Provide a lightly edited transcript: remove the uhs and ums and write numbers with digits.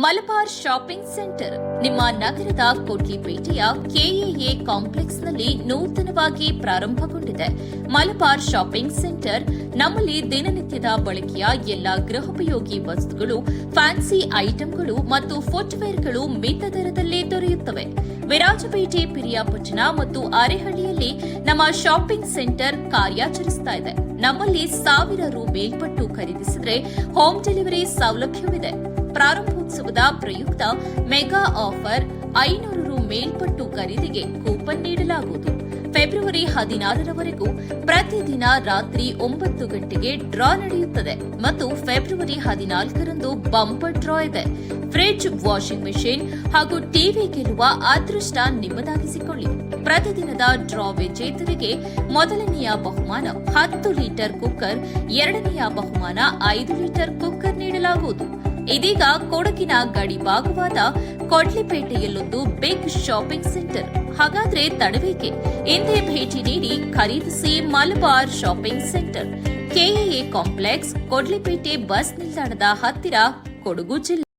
Malabar shopping centre ನಿಮ್ಮ ನಗರದ ಕೊಡ್ಲಿಪೇಟೆಯ ಕೆಎಎ ಕಾಂಪ್ಲೆಕ್ಸ್ನಲ್ಲಿ ನೂತನವಾಗಿ ಪ್ರಾರಂಭಗೊಂಡಿದೆ. ಮಲಬಾರ್ ಶಾಪಿಂಗ್ ಸೆಂಟರ್ ನಮ್ಮಲ್ಲಿ ದಿನನಿತ್ಯದ ಬಳಕೆಯ ಎಲ್ಲಾ ಗೃಹೋಪಯೋಗಿ ವಸ್ತುಗಳು, ಫ್ಯಾನ್ಸಿ ಐಟಂಗಳು ಮತ್ತು ಫುಟ್ವೇರ್ಗಳು ಮಿತ ದರದಲ್ಲಿ ದೊರೆಯುತ್ತವೆ. ವಿರಾಜಪೇಟೆ, ಪಿರಿಯಾಪಟ್ಟಣ ಮತ್ತು ಅರೆಹಳ್ಳಿಯಲ್ಲಿ ನಮ್ಮ ಶಾಪಿಂಗ್ ಸೆಂಟರ್ ಕಾರ್ಯಾಚರಿಸುತ್ತಾ ಇದೆ. ನಮ್ಮಲ್ಲಿ 1000 ರು ಮೇಲ್ಪಟ್ಟು ಖರೀದಿಸಿದರೆ ಹೋಮ್ ಡೆಲಿವರಿ ಸೌಲಭ್ಯವಿದೆ. ಪ್ರಾರಂಭೋತ್ಸವದ ಪ್ರಯುಕ್ತ ಮೆಗಾ ಆಫರ್ 500 ರು ಮೇಲ್ಪಟ್ಟು ಖರೀದಿಗೆ ಕೂಪನ್ ನೀಡಲಾಗುವುದು. ಫೆಬ್ರವರಿ 16ರವರೆಗೂ ಪ್ರತಿದಿನ ರಾತ್ರಿ 9 ಗಂಟೆಗೆ ಡ್ರಾ ನಡೆಯುತ್ತದೆ ಮತ್ತು ಫೆಬ್ರವರಿ 14ರಂದು ಬಂಪರ್ ಡ್ರಾ ಇದೆ. ಫ್ರಿಡ್ಜ್, ವಾಷಿಂಗ್ ಮೆಷಿನ್ ಹಾಗೂ ಟಿವಿ ಗೆಲ್ಲುವ ಅದೃಷ್ಟ ನಿಮ್ಮದಾಗಿಸಿಕೊಳ್ಳಿ. ಪ್ರತಿದಿನದ ಡ್ರಾ ವಿಜೇತರಿಗೆ ಮೊದಲನೆಯ ಬಹುಮಾನ 10 ಲೀಟರ್ ಕುಕ್ಕರ್, ಎರಡನೆಯ ಬಹುಮಾನ 5 ಲೀಟರ್ ಕುಕ್ಕರ್ ನೀಡಲಾಗುವುದು. ಇದೀಗ ಕೊಡಗಿನ ಗಡಿಭಾಗವಾದ ಕೊಡ್ಲಿಪೇಟೆಯಲ್ಲೊಂದು ಬಿಗ್ ಶಾಪಿಂಗ್ ಸೆಂಟರ್. ಹಾಗಾದ್ರೆ ತಡಬೇಕೆ? ಇಂದೇ ಭೇಟಿ ನೀಡಿ ಖರೀದಿಸಿ. Malabar shopping center, KAA complex, Kodlipet bus ನಿಲ್ದಾಣದ ಹತ್ತಿರ, ಕೊಡಗು ಜಿಲ್ಲೆ.